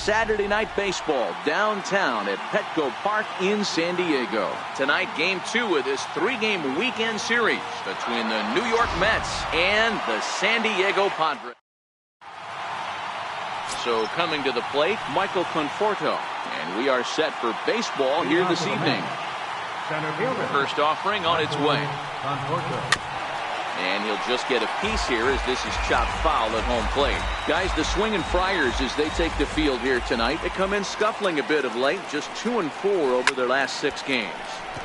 Saturday Night Baseball downtown at Petco Park in San Diego. Tonight, Game 2 of this 3-game weekend series between the New York Mets and the San Diego Padres. So coming to the plate, Michael Conforto. And we are set for baseball here this evening. First offering on its way. And he'll just get a piece here as this is chopped foul at home plate. Guys, the Swinging Friars, as they take the field here tonight, they come in scuffling a bit of late, just 2-4 over their last 6 games.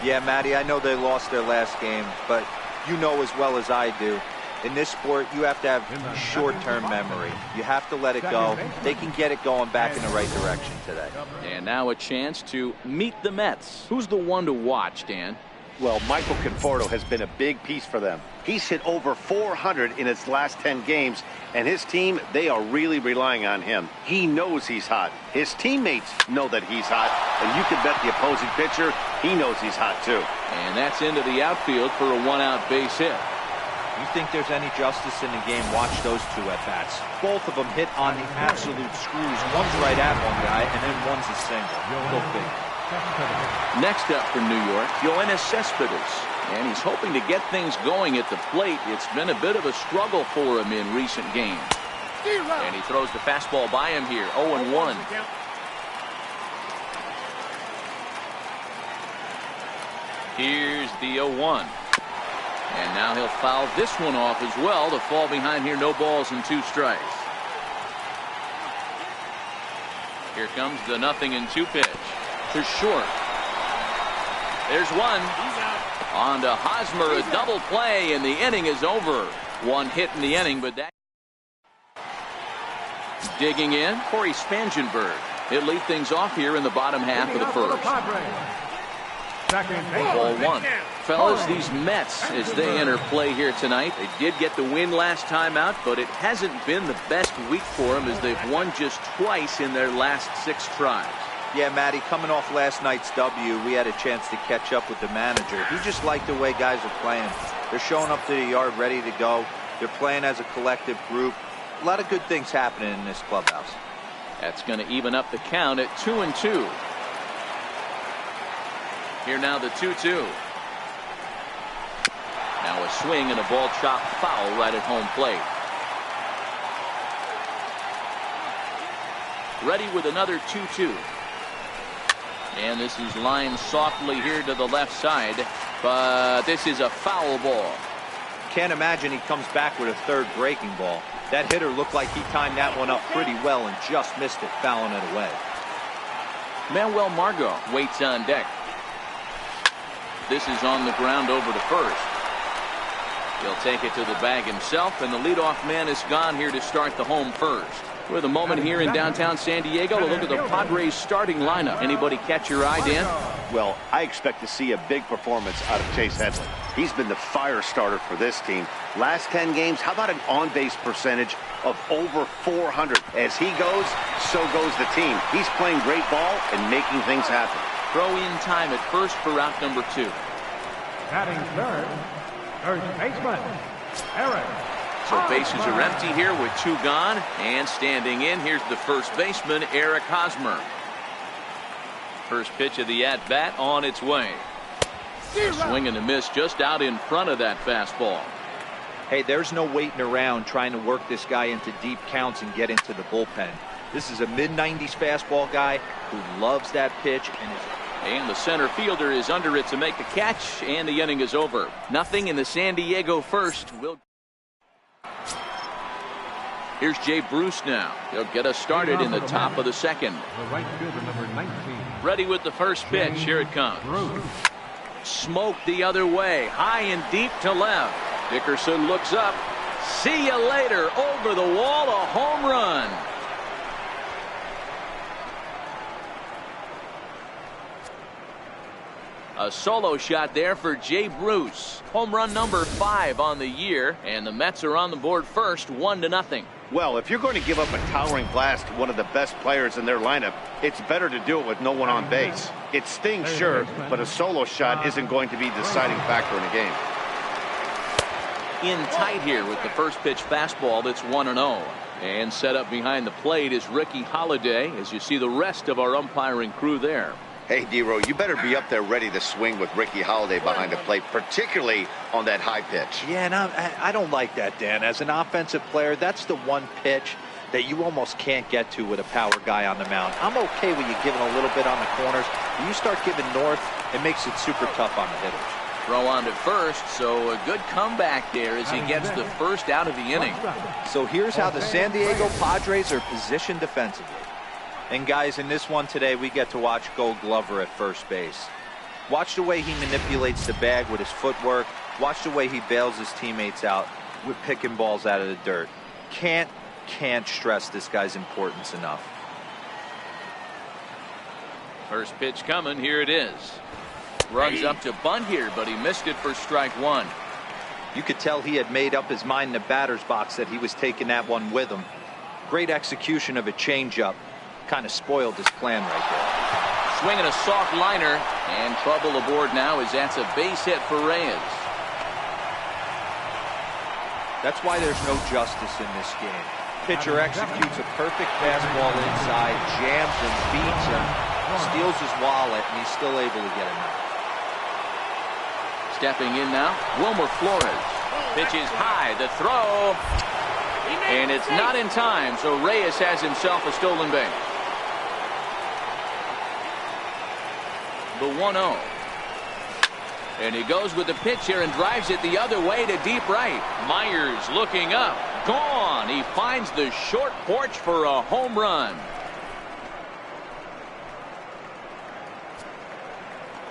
Yeah, Matty, I know they lost their last game, but you know as well as I do, in this sport, you have to have short-term memory. You have to let it go. They can get it going back in the right direction today. And now a chance to meet the Mets. Who's the one to watch, Dan? Well, Michael Conforto has been a big piece for them. He's hit over 400 in his last 10 games, and his team, they are really relying on him. He knows he's hot. His teammates know that he's hot, and you can bet the opposing pitcher, he knows he's hot too. And that's into the outfield for a 1-out base hit. You think there's any justice in the game, watch those 2 at-bats. Both of them hit on the absolute screws. One's right at one guy, and then one's a single. Go big. Next up for New York, Yoenis Cespedes. And he's hoping to get things going at the plate. It's been a bit of a struggle for him in recent games. And he throws the fastball by him here, 0-1. Here's the 0-1. And now he'll foul this one off as well to fall behind here, no balls and 2 strikes. Here comes the 0-2 pitch. To short. There's one. On to Hosmer, a double play, and the inning is over. 1 hit in the inning, but that. Digging in, Corey Spangenberg. He'll lead things off here in the bottom half of the first. Ball 1. Fellas, these Mets, as they enter play here tonight, they did get the win last time out, but it hasn't been the best week for them as they've won just twice in their last 6 tries. Yeah, Matty, coming off last night's W, we had a chance to catch up with the manager. He just liked the way guys are playing. They're showing up to the yard ready to go. They're playing as a collective group. A lot of good things happening in this clubhouse. That's going to even up the count at 2-2. Here now the 2-2. Now a swing and a ball chopped foul right at home plate. Ready with another 2-2. And this is lined softly here to the left side, but this is a foul ball. Can't imagine he comes back with a 3rd breaking ball. That hitter looked like he timed that one up pretty well and just missed it, fouling it away. Manuel Margot waits on deck. This is on the ground over to first. He'll take it to the bag himself, and the leadoff man is gone here to start the home first. With a moment here in downtown San Diego to look at the Padres starting lineup. Anybody catch your eye, Dan? Well, I expect to see a big performance out of Chase Headley. He's been the fire starter for this team. Last 10 games, how about an on-base percentage of over 400? As he goes, so goes the team. He's playing great ball and making things happen. Throw in time at first for route number 2. Batting third, first baseman, Eric. So bases are empty here with 2 gone, and standing in, here's the first baseman, Eric Hosmer. First pitch of the at-bat on its way. A swing and a miss just out in front of that fastball. Hey, there's no waiting around trying to work this guy into deep counts and get into the bullpen. This is a mid-90s fastball guy who loves that pitch and the center fielder is under it to make the catch, and the inning is over. Nothing in the San Diego first. Here's Jay Bruce now. He'll get us started in the top of the second. The right fielder, number 19. Ready with the first pitch. Here it comes. Smoked the other way. High and deep to left. Dickerson looks up. See you later. Over the wall. A home run. A solo shot there for Jay Bruce. Home run number 5 on the year, and the Mets are on the board first, 1-0. Well, if you're going to give up a towering blast to one of the best players in their lineup, it's better to do it with no one on base. It stings, sure, but a solo shot isn't going to be the deciding factor in a game. In tight here with the first pitch fastball that's 1-0. And set up behind the plate is Ricky Holiday, as you see the rest of our umpiring crew there. Hey, D-Row, you better be up there ready to swing with Ricky Holiday behind the plate, particularly on that high pitch. Yeah, and I don't like that, Dan. As an offensive player, that's the one pitch that you almost can't get to with a power guy on the mound. I'm okay with you giving a little bit on the corners. When you start giving north, it makes it super tough on the hitters. Throw on to first, so a good comeback there as he gets the first out of the inning. So here's how the San Diego Padres are positioned defensively. And guys, in this one today, we get to watch Gold Glover at first base. Watch the way he manipulates the bag with his footwork. Watch the way he bails his teammates out with picking balls out of the dirt. Can't stress this guy's importance enough. First pitch coming. Here it is. Runs up to bunt here, but he missed it for strike one. You could tell he had made up his mind in the batter's box that he was taking that one with him. Great execution of a changeup. Kind of spoiled his plan right there. Swinging a soft liner, and trouble aboard now as that's a base hit for Reyes. That's why there's no justice in this game. Pitcher executes a perfect fastball inside, jams him, beats him, steals his wallet, and he's still able to get him out. Stepping in now, Wilmer Flores. Pitches high, the throw, and it's not in time, so Reyes has himself a stolen base. The 1-0. And he goes with the pitch here and drives it the other way to deep right. Myers looking up. Gone. He finds the short porch for a home run.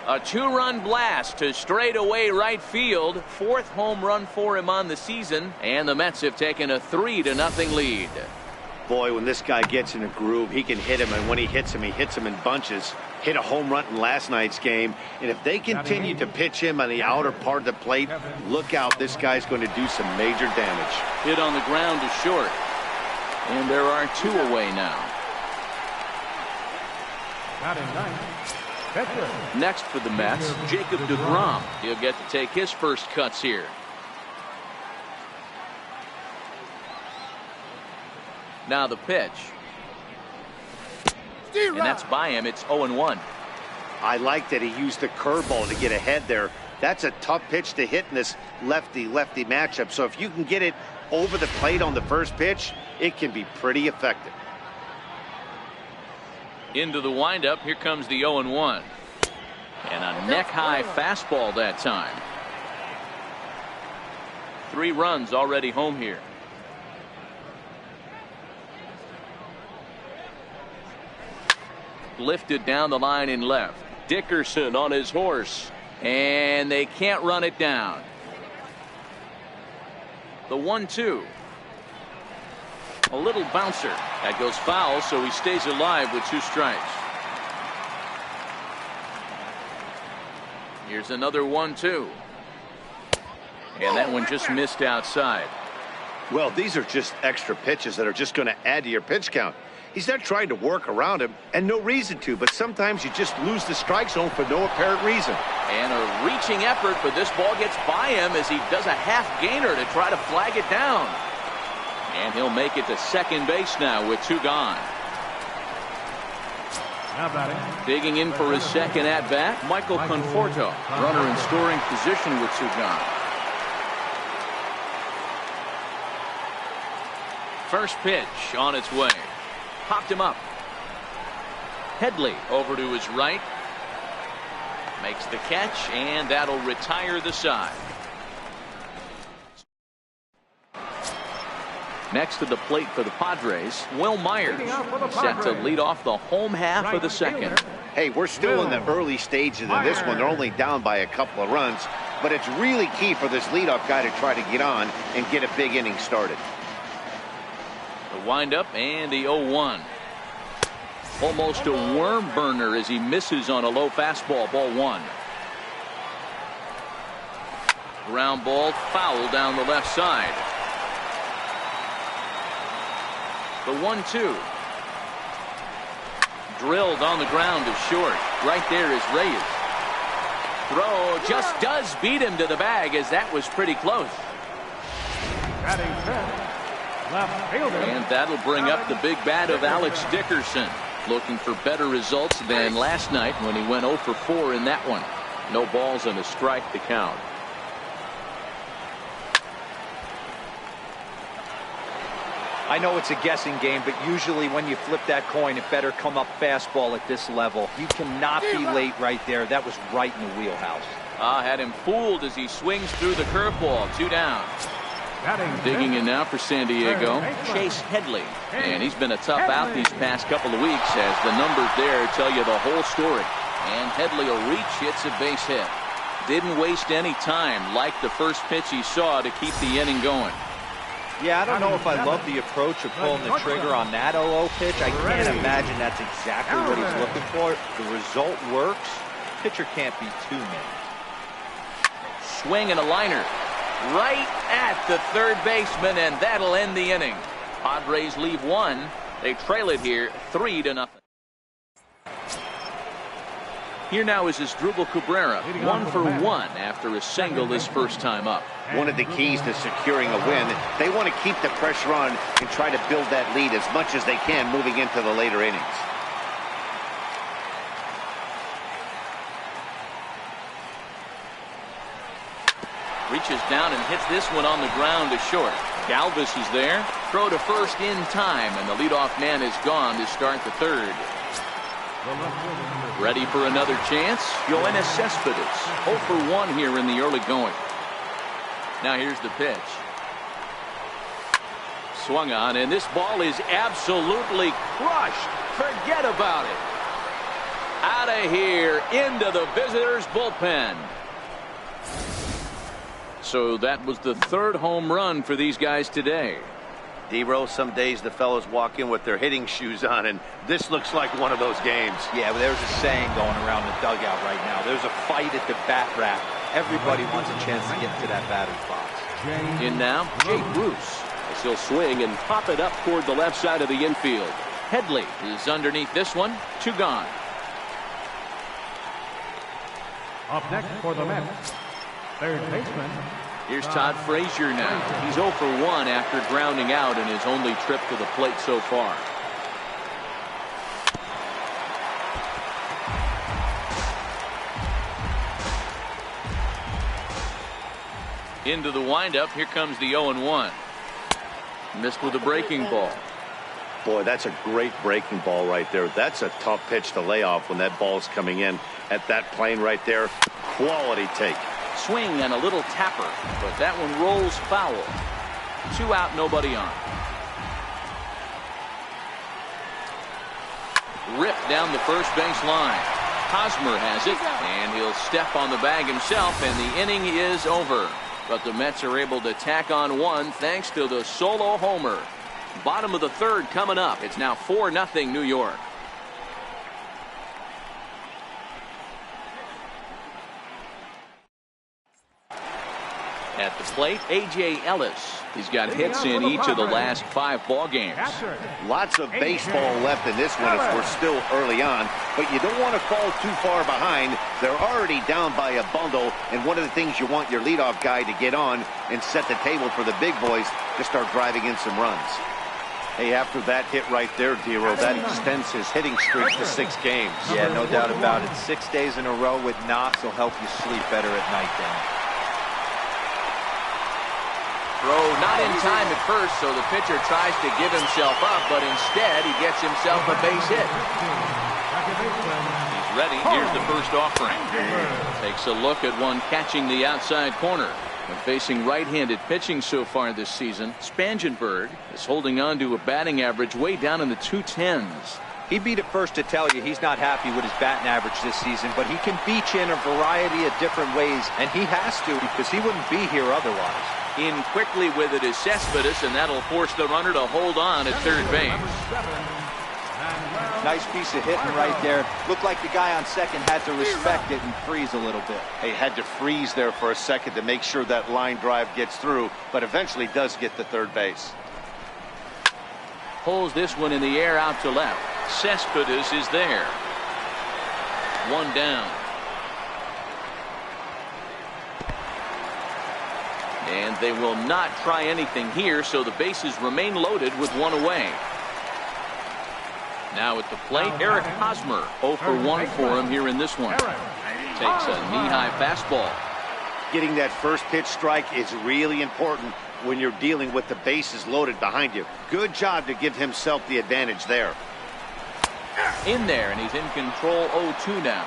A two-run blast to straightaway right field. Fourth home run for him on the season. And the Mets have taken a 3-0 lead. Boy, when this guy gets in a groove, he can hit him, and when he hits him in bunches. Hit a home run in last night's game, and if they continue to pitch him on the outer part of the plate, look out, this guy's going to do some major damage. Hit on the ground to short, and there are two away now. Next for the Mets, Jacob deGrom. He'll get to take his first cuts here. Now the pitch. And that's by him. It's 0-1. I like that he used the curveball to get ahead there. That's a tough pitch to hit in this lefty-lefty matchup. So if you can get it over the plate on the first pitch, it can be pretty effective. Into the windup. Here comes the 0-1. And a neck-high fastball that time. 3 runs already home here. Lifted down the line in left. Dickerson on his horse, and they can't run it down. The 1-2. A little bouncer that goes foul, so he stays alive with 2 strikes. Here's another 1-2, and that one just missed outside. Well, these are just extra pitches that are just going to add to your pitch count. He's not trying to work around him, and no reason to, but sometimes you just lose the strike zone for no apparent reason. And a reaching effort, but this ball gets by him as he does a half gainer to try to flag it down. And he'll make it to second base now with 2 gone. Digging in for his second at-bat, Michael Conforto. Runner in scoring position with 2 gone. First pitch on its way. Popped him up. Headley over to his right. Makes the catch, and that'll retire the side. Next to the plate for the Padres, Will Myers, set to lead off the home half of the second. Hey, we're still in the early stages of this one. They're only down by a couple of runs, but it's really key for this leadoff guy to try to get on and get a big inning started. The windup and the 0-1. Almost a worm burner as he misses on a low fastball. Ball 1. Ground ball foul down the left side. The 1-2. Drilled on the ground to short. Right there is Reyes. Throw just does beat him to the bag, as that was pretty close. Left fielder. And that'll bring up the big bat of Alex Dickerson. Looking for better results than last night when he went 0 for 4 in that one. No balls and a strike to count. I know it's a guessing game, but usually when you flip that coin, it better come up fastball at this level. You cannot be late right there. That was right in the wheelhouse. Had him fooled as he swings through the curveball. 2 down. Digging in now for San Diego, Chase Headley. And he's been a tough out these past couple of weeks as the numbers there tell you the whole story. And Headley will reach, hits a base hit. Didn't waste any time, like the first pitch he saw, to keep the inning going. Yeah, I don't know if I love the approach of pulling the trigger on that 0-0 pitch. I can't imagine that's exactly what he's looking for. The result works. Pitcher can't be too mad. Swing and a liner. Right at the third baseman, and that'll end the inning. Padres leave 1. They trail it here 3-0. Here now is Asdrubal Cabrera, 1 for 1 after a single his first time up. One of the keys to securing a win, they want to keep the pressure on and try to build that lead as much as they can moving into the later innings. Reaches down and hits this one on the ground to short. Galvis is there. Throw to first in time, and the leadoff man is gone to start the third. Ready for another chance? Yoenis Cespedes, 0 for 1 here in the early going. Now here's the pitch. Swung on, and this ball is absolutely crushed. Forget about it. Out of here, into the visitors' bullpen. So that was the 3rd home run for these guys today. D-Rose, some days the fellows walk in with their hitting shoes on, and this looks like one of those games. Yeah, but there's a saying going around the dugout right now. There's a fight at the bat rack. Everybody wants a chance to get to that batter's box. In now, Jay Bruce. As he'll swing and pop it up toward the left side of the infield. Headley is underneath this one. 2 gone. Up next for the Mets, third baseman. Here's Todd Frazier now. He's 0 for 1 after grounding out in his only trip to the plate so far. Into the windup. Here comes the 0-1. Missed with a breaking ball. Boy, that's a great breaking ball right there. That's a tough pitch to lay off when that ball's coming in at that plane right there. Quality take. Swing and a little tapper, but that one rolls foul. 2 out, nobody on. Ripped down the first base line. Hosmer has it, and he'll step on the bag himself, and the inning is over. But the Mets are able to tack on 1 thanks to the solo homer. Bottom of the 3rd coming up. It's now 4-0 New York. At the plate, A.J. Ellis. He's got hits in each of the last 5 ball games. Lots of baseball left in this one as we're still early on, but you don't want to fall too far behind. They're already down by a bundle, and one of the things you want your leadoff guy to get on and set the table for the big boys to start driving in some runs. Hey, after that hit right there, D-Row, that extends his hitting streak to 6 games. Yeah, no doubt about it. 6 days in a row with knocks will help you sleep better at night then. Throw not in time at first, so the pitcher tries to give himself up, but instead he gets himself a base hit. He's ready. Here's the first offering. Takes a look at one catching the outside corner. When facing right-handed pitching so far this season, Spangenberg is holding on to a batting average way down in the 210s. He'd be the first to tell you he's not happy with his batting average this season, but he can beat you in a variety of different ways, and he has to because he wouldn't be here otherwise. In quickly with it is Cespedes, and that'll force the runner to hold on at third base. Nice piece of hitting right there. Looked like the guy on second had to respect it and freeze a little bit. He had to freeze there for a second to make sure that line drive gets through, but eventually does get to third base. Pulls this one in the air out to left. Cespedes is there. 1 down. And they will not try anything here, so the bases remain loaded with one away. Now at the plate, Eric Hosmer. 0 for 1 for him here in this one. Takes a knee-high fastball. Getting that first pitch strike is really important when you're dealing with the bases loaded behind you. Good job to give himself the advantage there. In there, and he's in control. 0-2 now.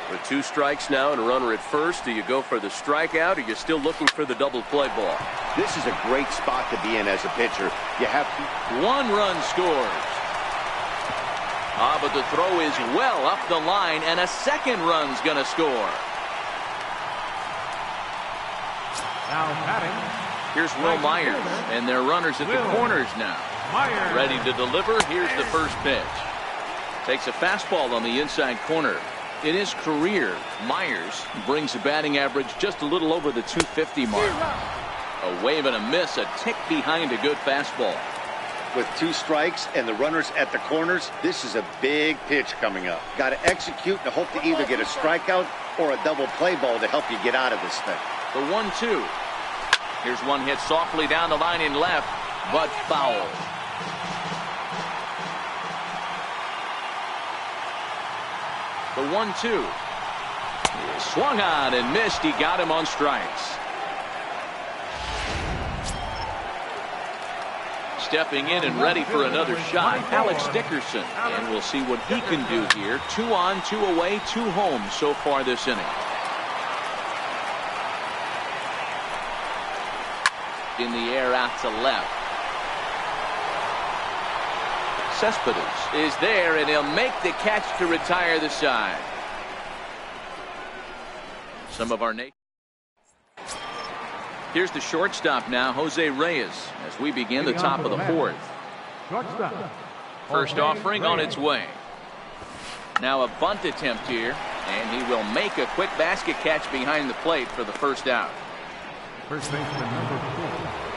With 2 strikes now and a runner at first, do you go for the strikeout, or you're still looking for the double play ball? This is a great spot to be in as a pitcher. You have to. 1 run scores. But the throw is well up the line, and a second run's going to score. Now batting. Here's Will Myers, and their runners at the corners now. Myers. Ready to deliver. Here's the first pitch. Takes a fastball on the inside corner. In his career, Myers brings a batting average just a little over the 250 mark. A wave and a miss, a tick behind a good fastball. With 2 strikes and the runners at the corners, this is a big pitch coming up. Got to execute and hope to either get a strikeout or a double play ball to help you get out of this thing. The 1-2. Here's one hit softly down the line in left, but foul. The 1-2. Swung on and missed. He got him on strikes. Stepping in and ready for another shot, Alex Dickerson. And we'll see what he can do here. 2 on, 2 away, 2 home so far this inning. In the air out to left. Cespedes is there, and he'll make the catch to retire the side. Some of our nation. Here's the shortstop now, Jose Reyes, as we begin the top of the 4th. Shortstop. First offering on its way. Now a bunt attempt here, and he will make a quick basket catch behind the plate for the first out. First baseman number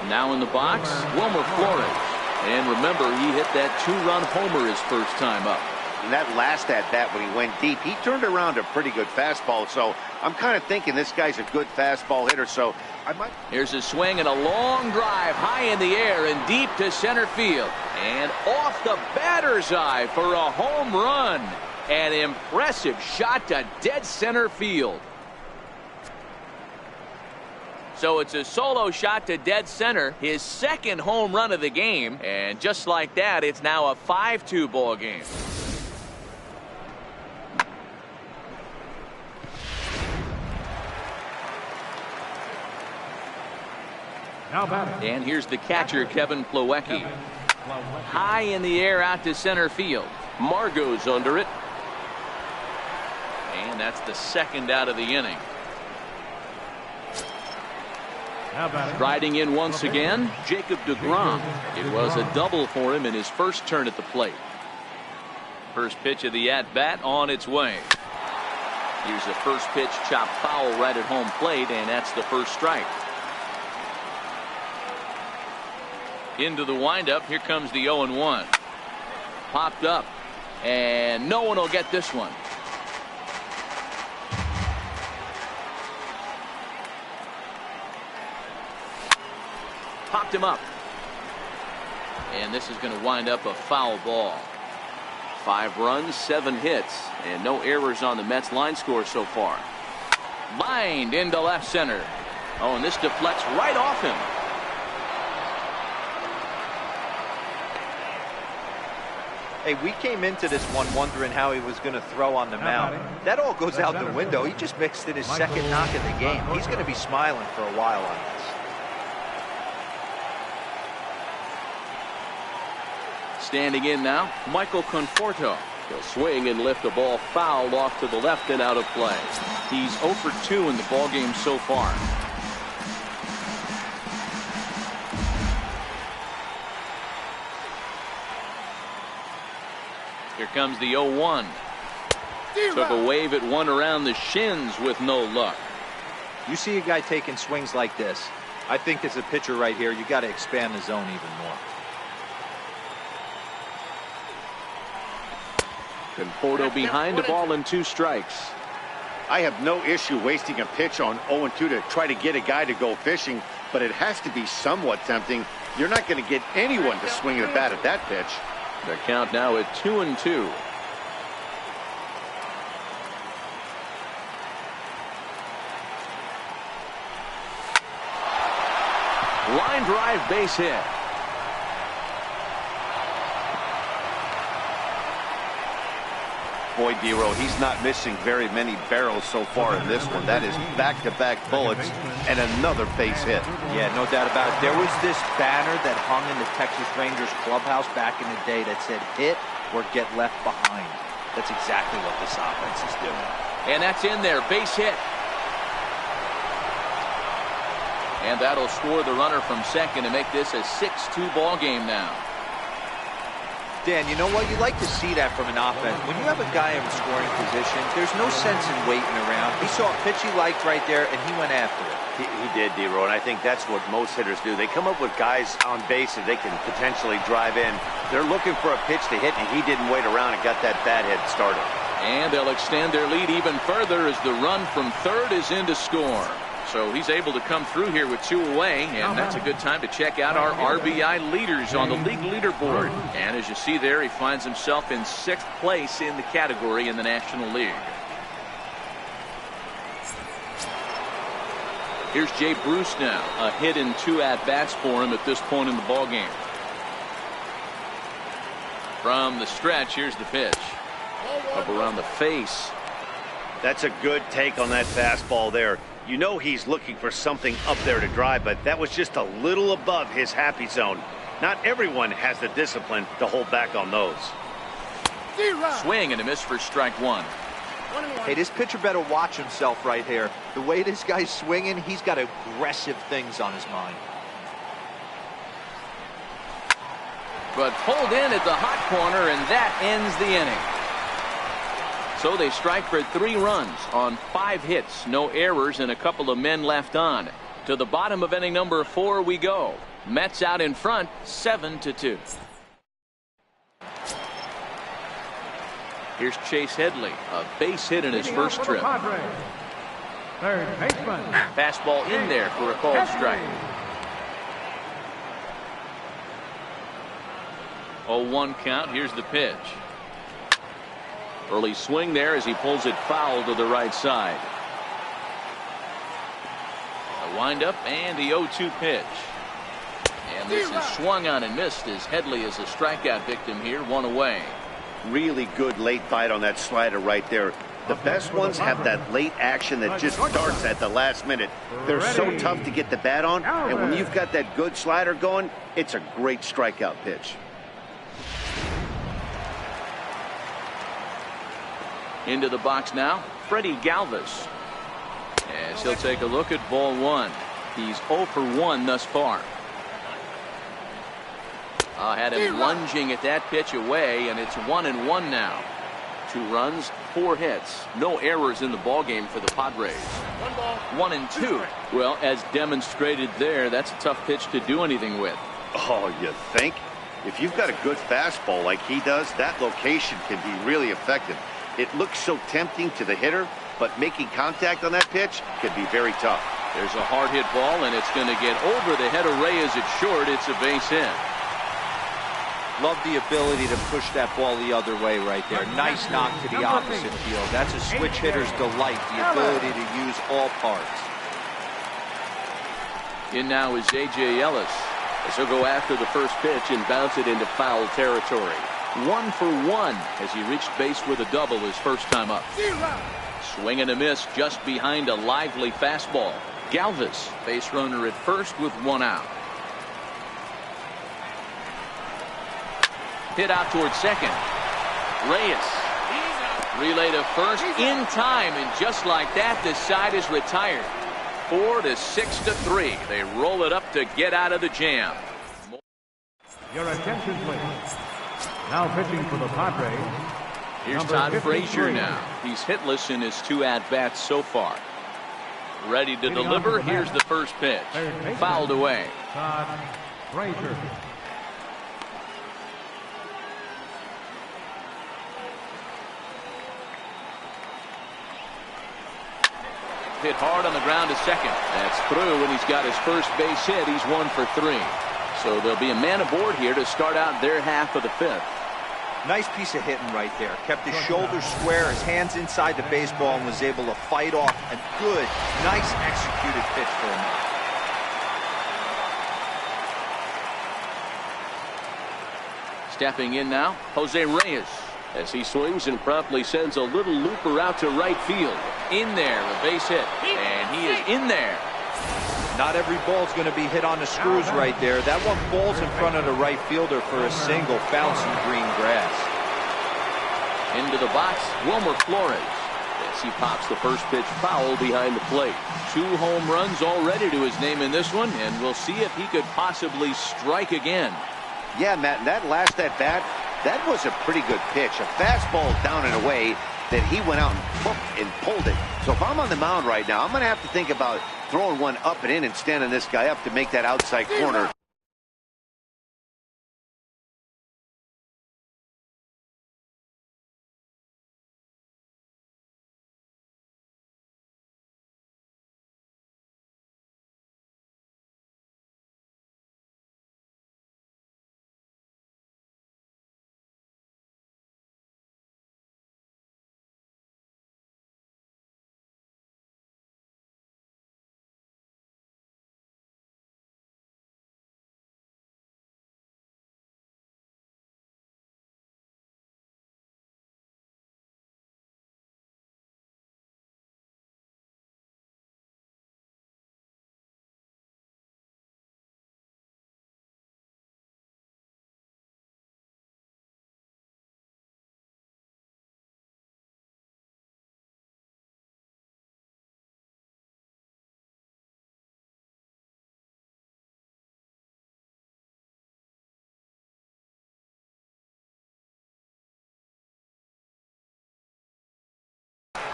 4. Now in the box, Wilmer Flores. And remember, he hit that 2-run homer his first time up. And that last at-bat when he went deep, he turned around a pretty good fastball. So I'm kind of thinking this guy's a good fastball hitter. So I might. Here's a swing and a long drive high in the air and deep to center field. And off the batter's eye for a home run. An impressive shot to dead center field. So it's a solo shot to dead center, his second home run of the game. And just like that, it's now a 5-2 ball game. Now batting. And here's the catcher, Kevin Plawecki. High in the air out to center field. Margot's under it. And that's the second out of the inning. Now batting. Riding in once again, Jacob deGrom. It was a double for him in his first turn at the plate. First pitch of the at-bat on its way. Here's the first pitch, chopped foul right at home plate, and that's the first strike. Into the windup, here comes the 0-1. Popped up, and no one will get this one. Popped him up. And this is going to wind up a foul ball. 5 runs, 7 hits, and no errors on the Mets line score so far. Lined into left center. Oh, and this deflects right off him. Hey, we came into this one wondering how he was going to throw on the mound. That all goes out the window. He just mixed in his second knock of the game. He's going to be smiling for a while on this. Standing in now, Michael Conforto. He'll swing and lift a ball foul off to the left and out of play. He's 0 for 2 in the ballgame so far. Here comes the 0-1. Took a wave at one around the shins with no luck. You see a guy taking swings like this. I think as a pitcher right here, you got to expand the zone even more. Conforto behind the ball and 2 strikes. I have no issue wasting a pitch on 0-2 to try to get a guy to go fishing. but it has to be somewhat tempting. You're not going to get anyone to swing the bat at that pitch. The count now at 2-2. Line drive, base hit. Boy, Dero, he's not missing very many barrels so far in this one. That is back-to-back bullets and another base hit. Yeah, no doubt about it. There was this banner that hung in the Texas Rangers clubhouse back in the day that said, hit or get left behind. That's exactly what this offense is doing. And that's in there, base hit. And that'll score the runner from second to make this a 6-2 ball game now. Dan, you know what? You like to see that from an offense. When you have a guy in scoring position, there's no sense in waiting around. He saw a pitch he liked right there, and he went after it. He did, Dero, and I think that's what most hitters do. They come up with guys on base that they can potentially drive in. They're looking for a pitch to hit, and he didn't wait around and got that bat hit started. And they'll extend their lead even further as the run from third is in to score. So he's able to come through here with 2 away, and that's a good time to check out our RBI leaders on the league leaderboard. And as you see there, he finds himself in 6th place in the category in the National League. Here's Jay Bruce now, a hit in 2 at-bats for him at this point in the ballgame. From the stretch, here's the pitch. Up around the face. That's a good take on that fastball there. You know he's looking for something up there to drive, but that was just a little above his happy zone. Not everyone has the discipline to hold back on those. Swing and a miss for strike 1. Hey, this pitcher better watch himself right here. The way this guy's swinging, he's got aggressive things on his mind. But pulled in at the hot corner, and that ends the inning. So they strike for 3 runs on 5 hits, no errors, and a couple of men left on. To the bottom of inning number 4 we go. Mets out in front, 7-2. Here's Chase Headley, a base hit in his first trip. Third baseman. Fastball in there for a called strike. 0-1 count. Here's the pitch. Early swing there as he pulls it foul to the right side. A windup and the 0-2 pitch. And this is swung on and missed as Headley is a strikeout victim here, 1 away. Really good late bite on that slider right there. The best ones have that late action that just starts at the last minute. They're so tough to get the bat on, and when you've got that good slider going, it's a great strikeout pitch. Into the box now, Freddie Galvis. As he'll take a look at ball 1. He's 0 for 1 thus far. Had him lunging at that pitch away, and it's 1-1 now. 2 runs, 4 hits, no errors in the ballgame for the Padres. 1-2. Well, as demonstrated there, that's a tough pitch to do anything with. Oh, you think? If you've got a good fastball like he does, that location can be really effective. It looks so tempting to the hitter, but making contact on that pitch can be very tough. There's a hard hit ball, and it's going to get over the head of Reyes. It's short. It's a base hit. Love the ability to push that ball the other way right there. Nice knock to the opposite field. That's a switch hitter's delight, the ability to use all parts. In now is A.J. Ellis, as he'll go after the first pitch and bounce it into foul territory. 1 for 1 as he reached base with a double his first time up. Swing and a miss just behind a lively fastball. Galvis, base runner at first with 1 out. Hit out towards second. Reyes. Relay to first in time, and just like that, the side is retired. 4-6-3. They roll it up to get out of the jam. Your attention, please. Now pitching for the Padres. Here's Todd Frazier now. He's hitless in his 2 at-bats so far. Ready to deliver. Here's the first pitch. Fouled away. Todd Frazier. hit hard on the ground to second. That's through, and he's got his first base hit. He's 1 for 3. So there'll be a man aboard here to start out their half of the 5th. Nice piece of hitting right there. Kept his shoulders square, his hands inside the baseball, and was able to fight off a good, nice executed pitch for him. Stepping in now, Jose Reyes. As he swings and promptly sends a little looper out to right field. In there, a base hit. And he is in there. Not every ball's going to be hit on the screws right there. That one falls in front of the right fielder for a single, bouncing green grass. Into the box, Wilmer Flores. As he pops the first pitch foul behind the plate. 2 home runs already to his name in this one, and we'll see if he could possibly strike again. Yeah, Matt, and that last at bat, that was a pretty good pitch. A fastball down and away that he went out and pulled it. So if I'm on the mound right now, I'm going to have to think about throwing one up and in and standing this guy up to make that outside corner.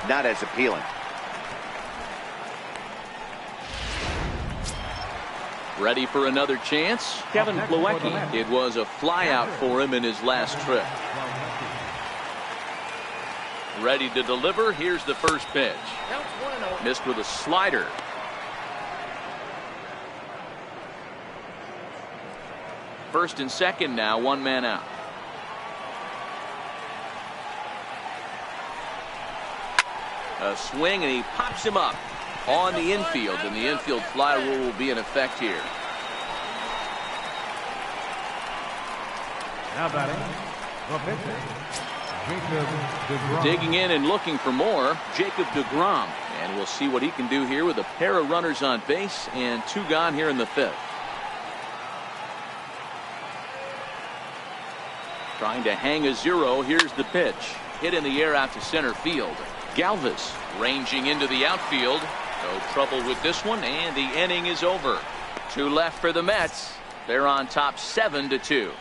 Not as appealing. Ready for another chance? Kevin Plawecki. It was a flyout for him in his last trip. Ready to deliver. Here's the first pitch. Missed with a slider. First and second now, 1 man out. A swing, and he pops him up on the infield, and the infield fly rule will be in effect here. Now batting, the pitcher, Jacob deGrom. Digging in and looking for more, Jacob deGrom. And we'll see what he can do here with a pair of runners on base and 2 gone here in the 5th. Trying to hang a 0. Here's the pitch. Hit in the air out to center field. Galvis ranging into the outfield. No trouble with this one, and the inning is over. 2 left for the Mets. They're on top 7-2.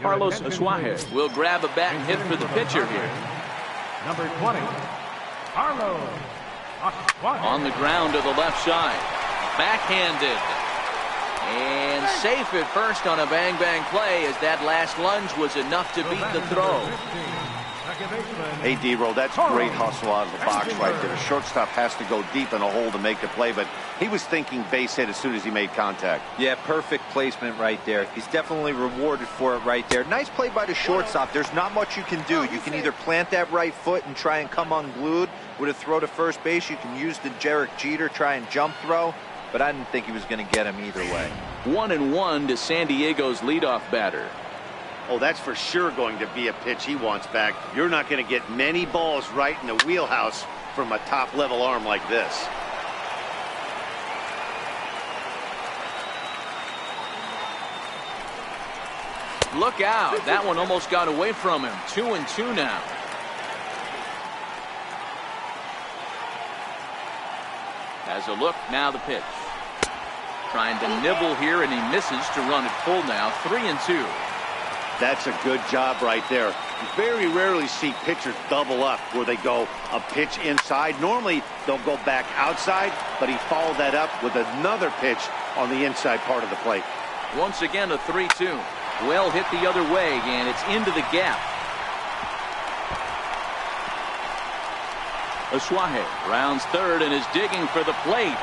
Carlos Asuaje will grab a bat and hit for the pitcher here. Number 20, Carlos Asuaje. On the ground to the left side. Backhanded. And safe at first on a bang-bang play, as that last lunge was enough to beat the throw. Hey, D-Roll, that's great hustle out of the box right there. The shortstop has to go deep in a hole to make the play, but he was thinking base hit as soon as he made contact. Yeah, perfect placement right there. He's definitely rewarded for it right there. Nice play by the shortstop. There's not much you can do. You can either plant that right foot and try and come unglued with a throw to first base. You can use the Derek Jeter, try and jump throw. But I didn't think he was going to get him either way. 1-1 to San Diego's leadoff batter. Oh, that's for sure going to be a pitch he wants back. You're not going to get many balls right in the wheelhouse from a top-level arm like this. Look out. That one almost got away from him. 2-2 now. Has a look, now the pitch. Trying to nibble here, and he misses to run it full now. 3-2. That's a good job right there. You very rarely see pitchers double up where they go a pitch inside. Normally they'll go back outside, but he followed that up with another pitch on the inside part of the plate. Once again, a 3-2. Well hit the other way, and it's into the gap. Asuaje rounds third and is digging for the plate.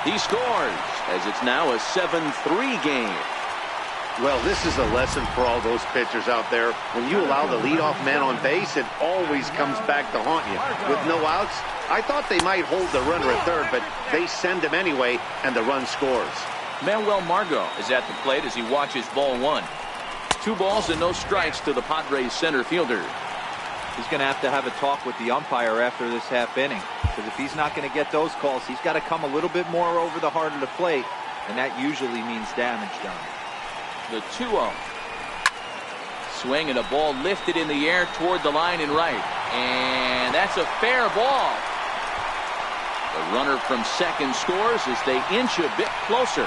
He scores, as it's now a 7-3 game. Well, this is a lesson for all those pitchers out there. When you allow the leadoff man on base, it always comes back to haunt you. With no outs, I thought they might hold the runner at third, but they send him anyway, and the run scores. Manuel Margot is at the plate as he watches ball one. 2 balls and no strikes to the Padres center fielder. He's going to have a talk with the umpire after this half inning, because if he's not going to get those calls, he's got to come a little bit more over the heart of the plate, and that usually means damage done. The 2-0. Swing and a ball lifted in the air toward the line and right. And that's a fair ball. The runner from second scores as they inch a bit closer.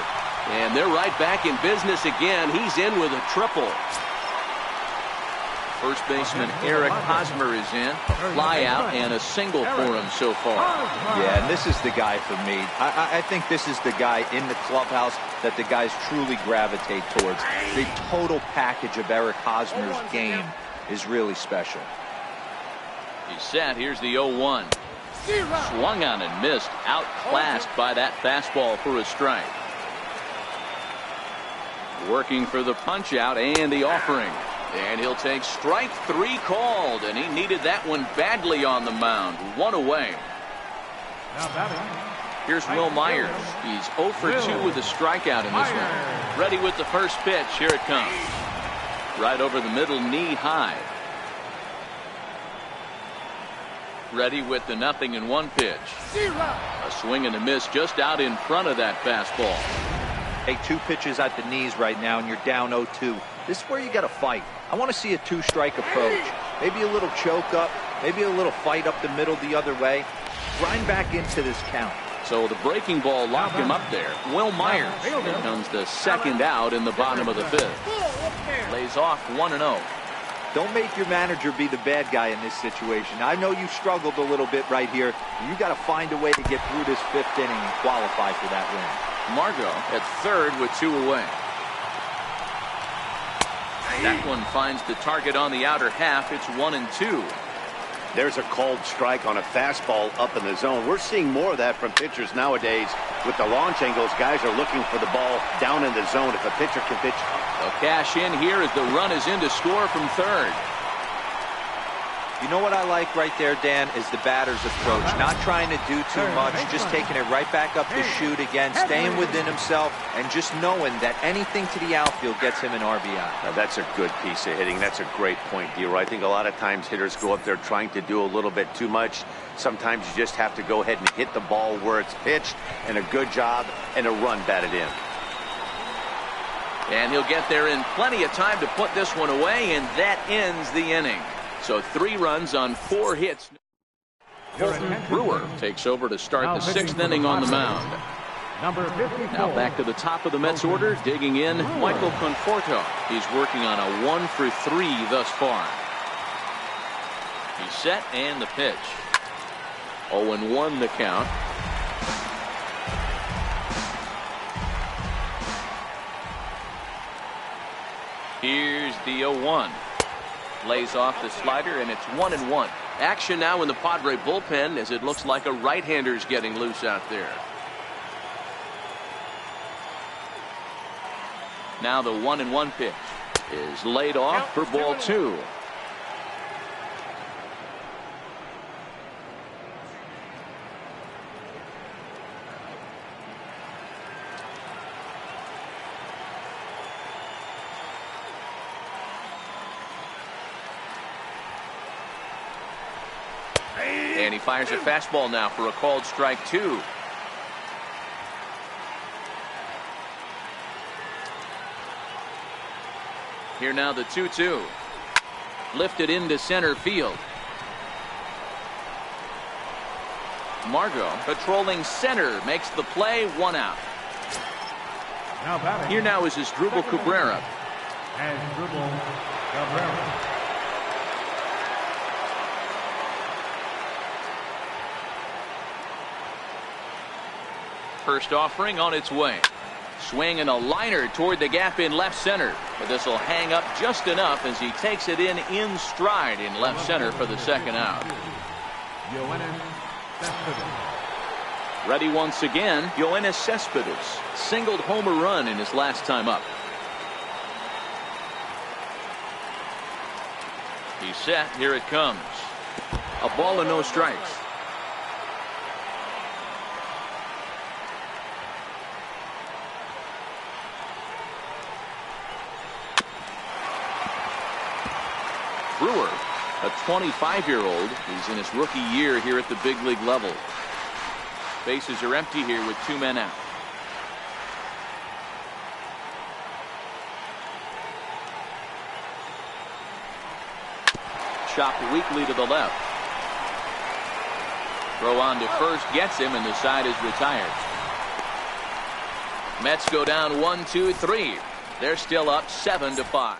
And they're right back in business again. He's in with a triple. First baseman Eric Hosmer is in. A fly out and a single for him so far. Yeah, and this is the guy for me. I think this is the guy in the clubhouse that the guys truly gravitate towards. The total package of Eric Hosmer's game is really special. He's set. Here's the 0-1. Swung on and missed. Outclassed by that fastball for a strike. Working for the punch out and the offering. And he'll take strike 3 called, and he needed that one badly on the mound. 1 away. Here's Will Myers. He's 0 for 2 with a strikeout in this one. Ready with the first pitch. Here it comes. Right over the middle, knee high. Ready with the 0-1 pitch. A swing and a miss just out in front of that fastball. Take 2 pitches at the knees right now, and you're down 0-2. This is where you got to fight. I want to see a 2-strike approach. Maybe a little choke up, maybe a little fight up the middle the other way. Grind back into this count. So the breaking ball locked him up there. Will Myers becomes the second out in the bottom of the 5th. Lays off 1-0. Don't make your manager be the bad guy in this situation. I know you struggled a little bit right here. You got to find a way to get through this 5th inning and qualify for that win. Margot at third with 2 away. That one finds the target on the outer half. It's 1-2. There's a called strike on a fastball up in the zone. We're seeing more of that from pitchers nowadays. With the launch angles, guys are looking for the ball down in the zone. If a pitcher can pitch. They'll cash in here as the run is in to score from third. You know what I like right there, Dan, is the batter's approach. Not trying to do too much, just taking it right back up the chute again, staying within himself, and just knowing that anything to the outfield gets him an RBI. Now, that's a good piece of hitting. That's a great point, D-Roy. I think a lot of times hitters go up there trying to do a little bit too much. Sometimes you just have to go ahead and hit the ball where it's pitched, and a good job, and a run batted in. And he'll get there in plenty of time to put this one away, and that ends the inning. So 3 runs on 4 hits. Colton Brewer takes over to start the 6th inning on the mound. Number 54. Now back to the top of the Mets order, digging in Michael Conforto. He's working on a 1 for 3 thus far. He's set and the pitch. 0-1 the count. Here's the 0-1. Lays off the slider, and it's 1-1. Action now in the Padre bullpen as it looks like a right-hander's getting loose out there. Now the 1-1 pitch is laid off for ball 2. And he fires a fastball now for a called strike 2. Here now the 2-2. Lifted into center field. Margot patrolling center makes the play, 1 out. Now batting. Here now is Asdrubal Cabrera. Asdrubal Cabrera. First offering on its way. Swing and a liner toward the gap in left center. But this will hang up just enough as he takes it in stride in left center for the second out. Ready once again, Yoenis Cespedes singled home a run in his last time up. He's set. Here it comes. A ball and no strikes. Brewer, a 25-year-old, he's in his rookie year here at the big league level. Bases are empty here with 2 men out. Chopped weakly to the left. Throw on to first gets him, and the side is retired. Mets go down 1-2-3. They're still up 7-5.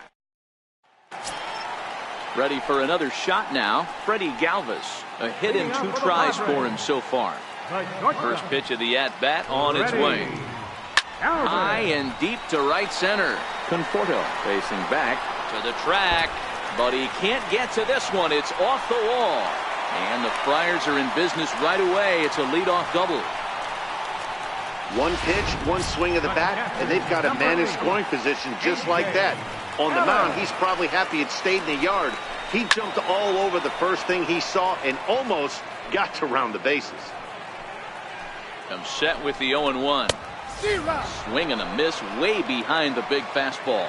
Ready for another shot now. Freddie Galvis. A hit in 2 tries for him so far. First pitch of the at-bat on its way. High and deep to right center. Conforto facing back to the track, but he can't get to this one. It's off the wall. And the Friars are in business right away. It's a leadoff double. One pitch, one swing of the bat, and they've got a man in scoring position just like that. On the mound, he's probably happy it stayed in the yard. He jumped all over the first thing he saw and almost got to round the bases. I'm set with the 0-1. Swing and a miss way behind the big fastball.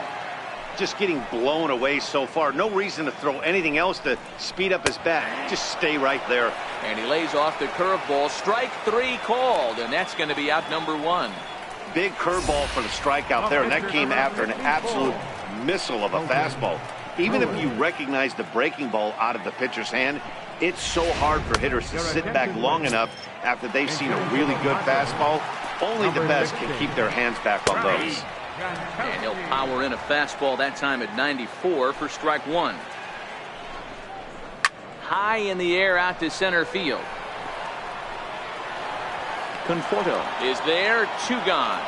Just getting blown away so far. No reason to throw anything else to speed up his bat. Just stay right there. And he lays off the curveball. Strike 3 called, and that's going to be out number 1. Big curveball for the strikeout there, and that came after an absolute missile of a fastball. Even if you recognize the breaking ball out of the pitcher's hand, it's so hard for hitters to sit back long enough after they've seen a really good fastball. Only the best can keep their hands back on those. And he'll power in a fastball that time at 94 for strike 1. High in the air out to center field. Conforto is there. 2 gone.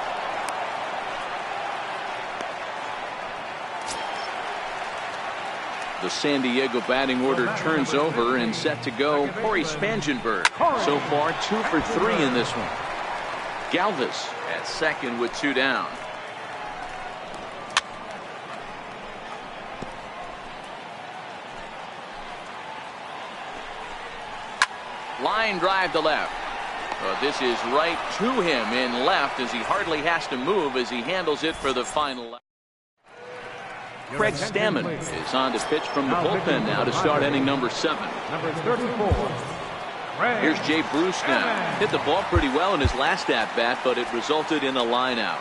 The San Diego batting order turns over and set to go. Corey Spangenberg so far 2 for 3 in this one. Galvis at second with 2 down. Line drive to left. This is right to him in left as he hardly has to move as he handles it for the final. Craig Stammen is on to pitch from the bullpen now to start inning number 7. Number 34. Here's Jay Bruce now. Hit the ball pretty well in his last at-bat, but it resulted in a line out.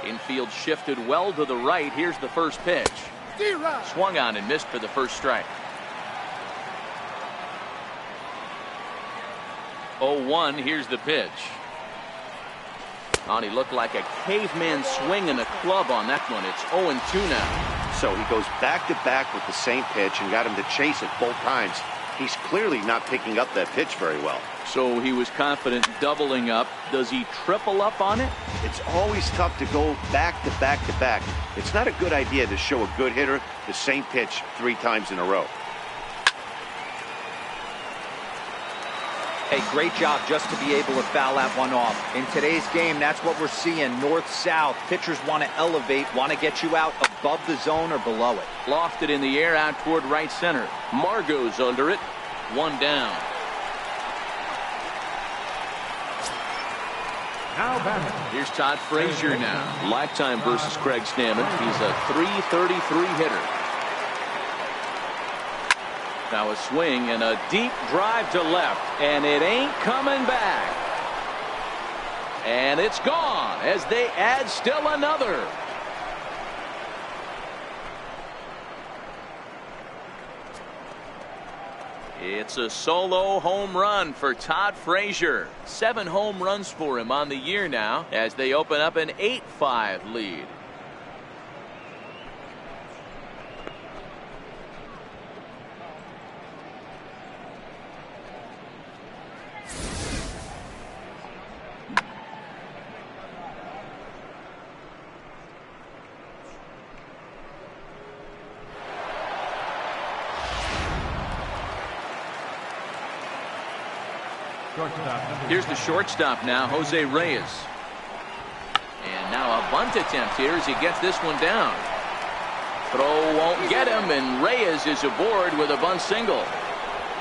Infield shifted well to the right. Here's the first pitch. Swung on and missed for the first strike. 0-1. Here's the pitch. He looked like a caveman swinging a club on that one. It's 0-2 now. So he goes back-to-back with the same pitch and got him to chase it both times. He's clearly not picking up that pitch very well. So he was confident doubling up. Does he triple up on it? It's always tough to go back-to-back-to-back. It's not a good idea to show a good hitter the same pitch 3 times in a row. Hey, great job just to be able to foul that one off. In today's game, that's what we're seeing, north-south. Pitchers want to elevate, want to get you out above the zone or below it. Lofted in the air out toward right center. Margot's under it. 1 down. Now batting. Here's Todd Frazier now. Lifetime versus Craig Stammen. He's a .333 hitter. Now a swing and a deep drive to left, and it ain't coming back. And it's gone as they add still another. It's a solo home run for Todd Frazier. 7 home runs for him on the year now as they open up an 8-5 lead. Here's the shortstop now, Jose Reyes. And now a bunt attempt here as he gets this one down. Throw won't get him, and Reyes is aboard with a bunt single.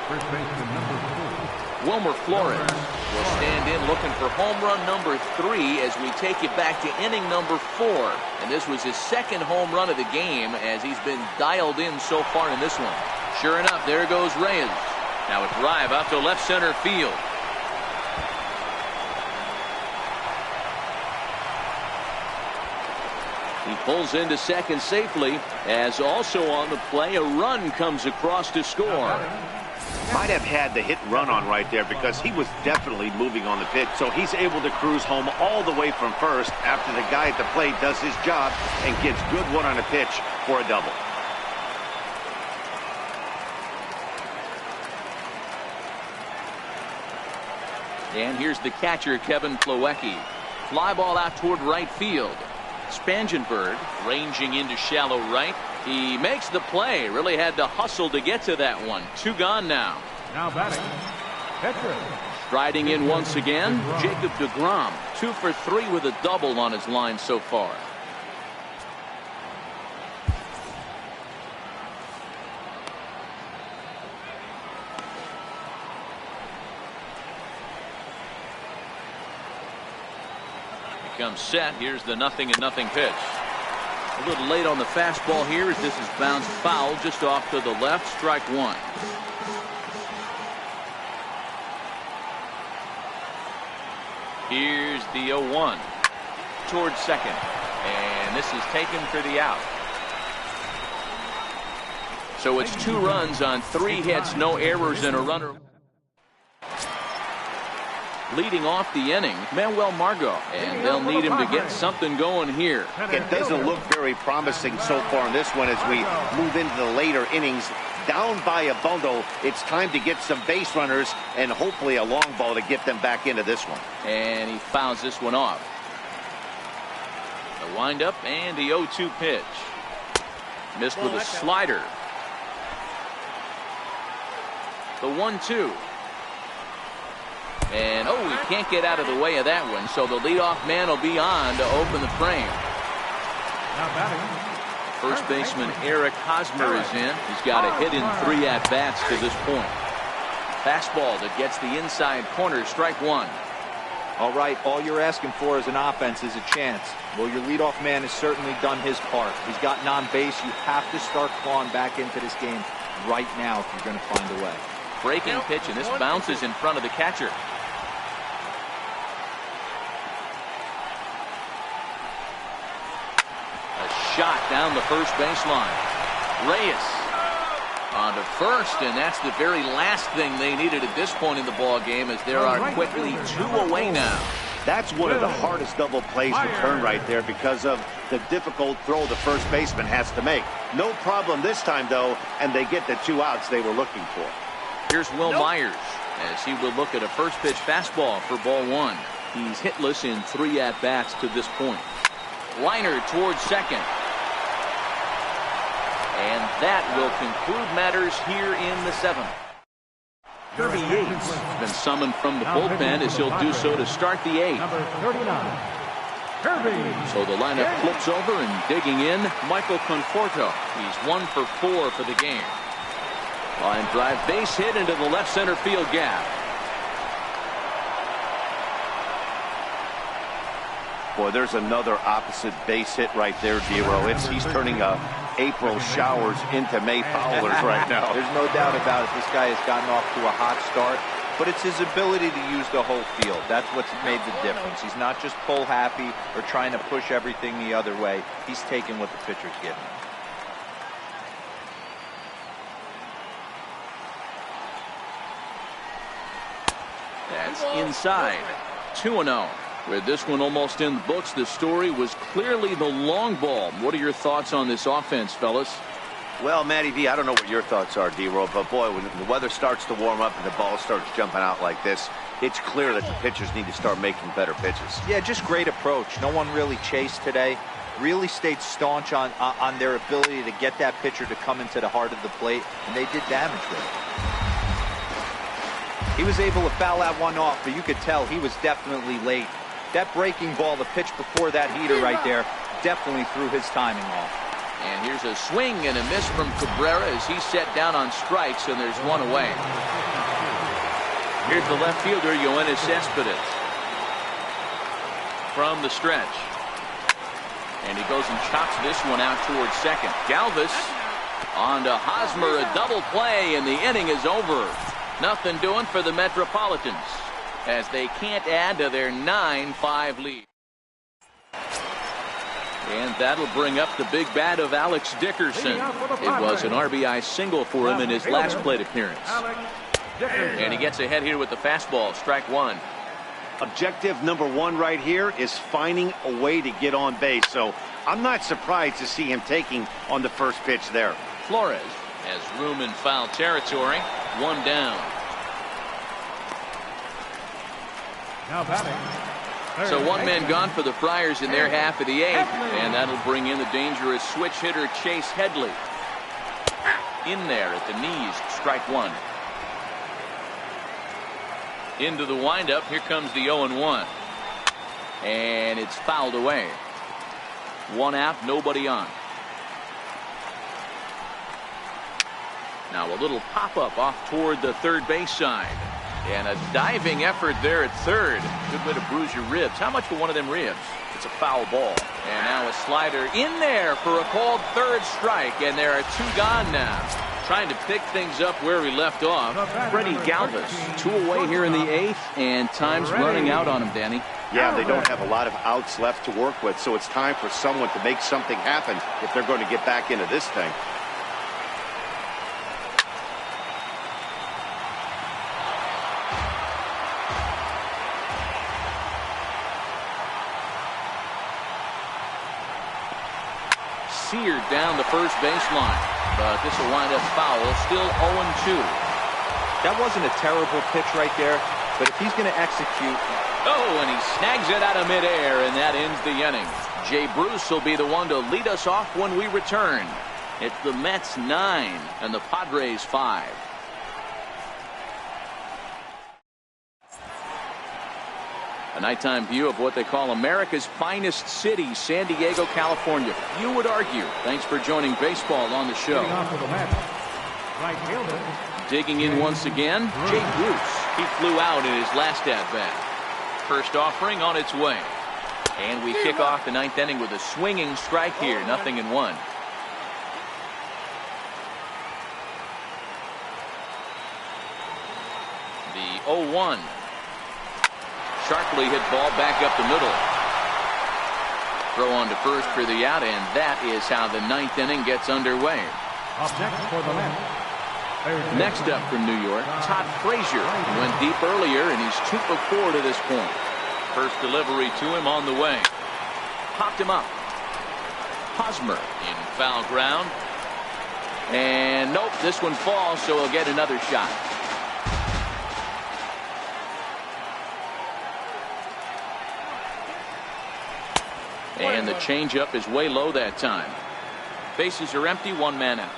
First baseman number 4. Wilmer Flores will stand in looking for home run number 3 as we take you back to inning number 4. And this was his second home run of the game as he's been dialed in so far in this one. Sure enough, there goes Reyes. Now a drive out to left center field. He pulls into second safely as also on the play a run comes across to score. Might have had the hit run on right there because he was definitely moving on the pitch. So he's able to cruise home all the way from first after the guy at the plate does his job and gets good one on a pitch for a double. And here's the catcher, Kevin Plawecki. Fly ball out toward right field. Spangenberg ranging into shallow right. He makes the play. Really had to hustle to get to that one. 2 gone now. Now batting, pitcher. Striding in once again, Jacob deGrom. 2 for 3 with a double on his line so far. Comes set. Here's the 0-0 pitch. A little late on the fastball here as this is bounced foul just off to the left. Strike 1. Here's the 0-1 towards second, and this is taken for the out. So it's 2 runs on 3 hits, no errors, and a runner. Leading off the inning, Manuel Margot, and they'll need him to get something going here. It doesn't look very promising so far in this one as we move into the later innings. Down by a bundle, it's time to get some base runners and hopefully a long ball to get them back into this one. And he fouls this one off. The windup and the 0-2 pitch. Missed with a slider. The 1-2. And, oh, he can't get out of the way of that one, so the leadoff man will be on to open the frame. Now batting, First baseman Eric Hosmer is in. He's got a hit in 3 at-bats to this point. Fastball that gets the inside corner, strike 1. All right, all you're asking for as an offense is a chance. Well, your leadoff man has certainly done his part. He's gotten on base. You have to start clawing back into this game right now if you're going to find a way. Breaking pitch, and this bounces in front of the catcher. Shot down the first baseline. Reyes on to first, and that's the very last thing they needed at this point in the ball game, as there are quickly 2 away now. That's one of the hardest double plays to turn right there because of the difficult throw the first baseman has to make. No problem this time, though, and they get the 2 outs they were looking for. Here's Will Myers as he will look at a first pitch fastball for ball 1. He's hitless in 3 at-bats to this point. Liner towards second. And that will conclude matters here in the 7th. Kirby Yates has been summoned from the bullpen as he'll do so to start the 8th. number 39, Kirby. So the lineup flips over, and digging in, Michael Conforto. He's 1 for 4 for the game. Line drive base hit into the left center field gap. Boy, there's another opposite base hit right there, Dero. He's turning April showers into May powers right now. There's no doubt about it. This guy has gotten off to a hot start, but it's his ability to use the whole field. That's what's made the difference. He's not just pull happy or trying to push everything the other way. He's taking what the pitcher's giving him. That's inside. 2-0. With this one almost in the books, the story was clearly the long ball. What are your thoughts on this offense, fellas? Well, Matty V, I don't know what your thoughts are, D-Roll, but boy, when the weather starts to warm up and the ball starts jumping out like this, it's clear that the pitchers need to start making better pitches. Yeah, just great approach. No one really chased today. Really stayed staunch on their ability to get that pitcher to come into the heart of the plate, and they did damage with it. He was able to foul that one off, but you could tell he was definitely late. That breaking ball, the pitch before that heater right there, definitely threw his timing off. And here's a swing and a miss from Cabrera as he's set down on strikes, and there's one away. Here's the left fielder, Yoenis Cespedes. From the stretch. And he goes and chops this one out towards second. Galvis on to Hosmer, a double play, and the inning is over. Nothing doing for the Metropolitans as they can't add to their 9-5 lead. And that'll bring up the big bat of Alex Dickerson. It was an RBI single for him in his last plate appearance. And he gets ahead here with the fastball, strike one. Objective number one right here is finding a way to get on base. So I'm not surprised to see him taking on the first pitch there. Flores has room in foul territory. One down. Now batting. So one man gone for the Friars in their half of the eighth, and that'll bring in the dangerous switch hitter Chase Headley. In there at the knees, strike one. Into the windup, here comes the 0-1. And it's fouled away. One out, nobody on. Now a little pop-up off toward the third base side. And a diving effort there at third. Good way to bruise your ribs. How much for one of them ribs? It's a foul ball. And now a slider in there for a called third strike. And there are two gone now. Trying to pick things up where we left off. Freddie Galvis, 2 away here in the eighth. And time's running out on him, Danny. Yeah, they don't have a lot of outs left to work with. So it's time for someone to make something happen if they're going to get back into this thing. Seared down the first baseline, but this will wind up foul. Still 0-2. That wasn't a terrible pitch right there, but if he's going to execute. Oh, and he snags it out of midair, and that ends the inning. Jay Bruce will be the one to lead us off when we return. It's the Mets 9 and the Padres 5. A nighttime view of what they call America's finest city, San Diego, California. You would argue. Thanks for joining baseball on the show. Right fielder. Digging in once again, Jay Bruce. He flew out in his last at-bat. First offering on its way. And we kick off the ninth inning with a swinging strike here. 0-1. The 0-1. Sharply hit ball back up the middle. Throw on to first for the out, and that is how the ninth inning gets underway. Up next for the Mets. Next up from New York, Todd Frazier. He went deep earlier, and he's 2 for 4 to this point. First delivery to him on the way. Popped him up. Hosmer in foul ground. And nope, this one falls, so he'll get another shot. And the changeup is way low that time. Bases are empty, 1 man out.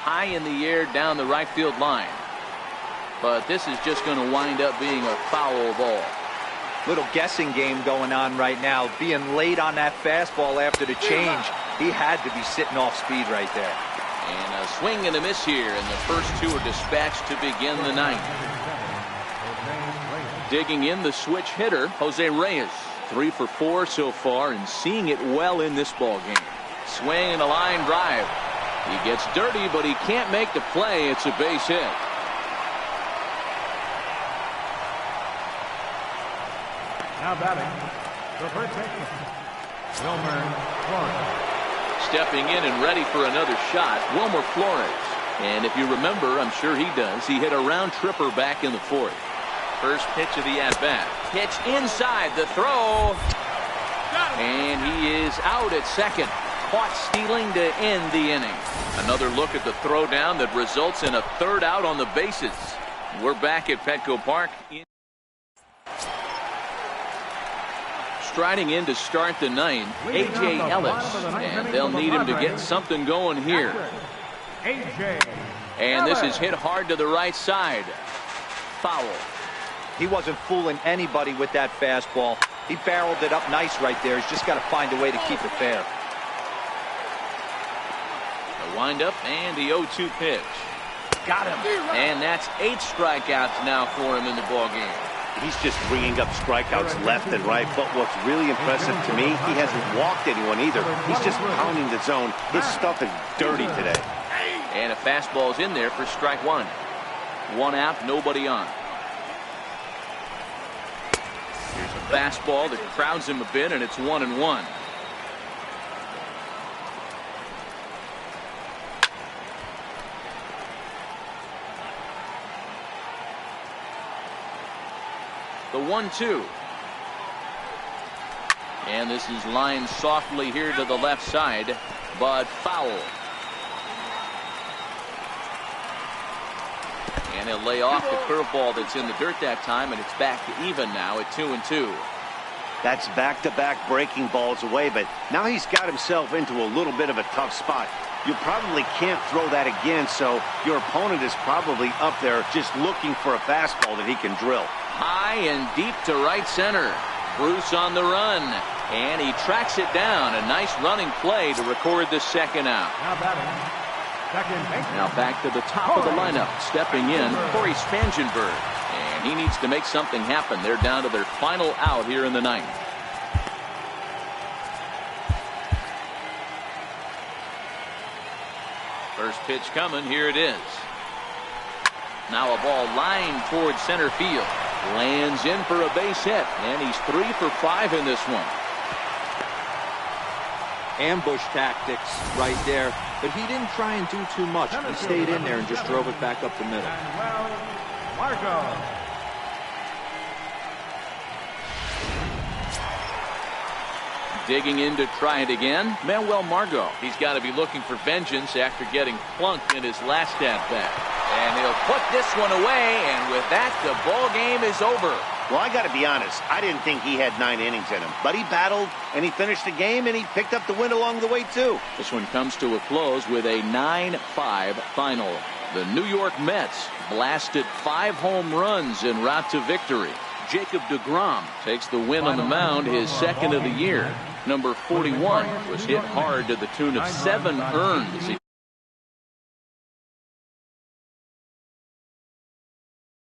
High in the air down the right field line. But this is just going to wind up being a foul ball. Little guessing game going on right now. Being late on that fastball after the change. He had to be sitting off speed right there. And a swing and a miss here, and the first 2 are dispatched to begin the ninth. Digging in the switch hitter, Jose Reyes. 3 for 4 so far, and seeing it well in this ball game. Swing and a line drive. He gets dirty, but he can't make the play. It's a base hit. Now batting. The first baseman, Wilmer Flores. Stepping in and ready for another shot, Wilmer Flores. And if you remember, I'm sure he does, he hit a round tripper back in the 4th. First pitch of the at-bat. Pitch inside, the throw. And he is out at second. Caught stealing to end the inning. Another look at the throw down that results in a 3rd out on the bases. We're back at Petco Park. striding in to start the ninth, A.J. Ellis. And they'll need him to get something going here. And this is hit hard to the right side. Foul. He wasn't fooling anybody with that fastball. He barreled it up nice right there. He's just got to find a way to keep it fair. The windup and the 0-2 pitch. Got him. And that's 8 strikeouts now for him in the ballgame. He's just bringing up strikeouts left and right. But what's really impressive to me, he hasn't walked anyone either. He's just pounding the zone. His stuff is dirty today. And a fastball's in there for strike 1. 1 out, nobody on. Here's a fastball that crowds him a bit, and it's 1-1. The 1-2. And this is lined softly here to the left side, but foul. And he'll lay off the curveball that's in the dirt that time, and it's back to even now at 2-2. That's back-to-back breaking balls away, but now he's got himself into a little bit of a tough spot. You probably can't throw that again, so your opponent is probably up there just looking for a fastball that he can drill. High and deep to right center. Bruce on the run, and he tracks it down. A nice running play to record the second out. Now back to the top of the lineup. Stepping in, Corey Spangenberg. And he needs to make something happen. They're down to their final out here in the ninth. First pitch coming. Here it is. Now a ball lined towards center field. Lands in for a base hit. And he's 3 for 5 in this one. Ambush tactics right there. But he didn't try and do too much. He stayed in there and just drove it back up the middle. Digging in to try it again, Manuel Margot. He's got to be looking for vengeance after getting plunked in his last at-bat. And he'll put this one away, and with that, the ball game is over. Well, I got to be honest. I didn't think he had 9 innings in him. But he battled, and he finished the game, and he picked up the win along the way, too. This one comes to a close with a 9-5 final. The New York Mets blasted 5 home runs en route to victory. Jacob deGrom takes the win on the mound, his second of the year. Number 41 was hit hard to the tune of 7 earned as he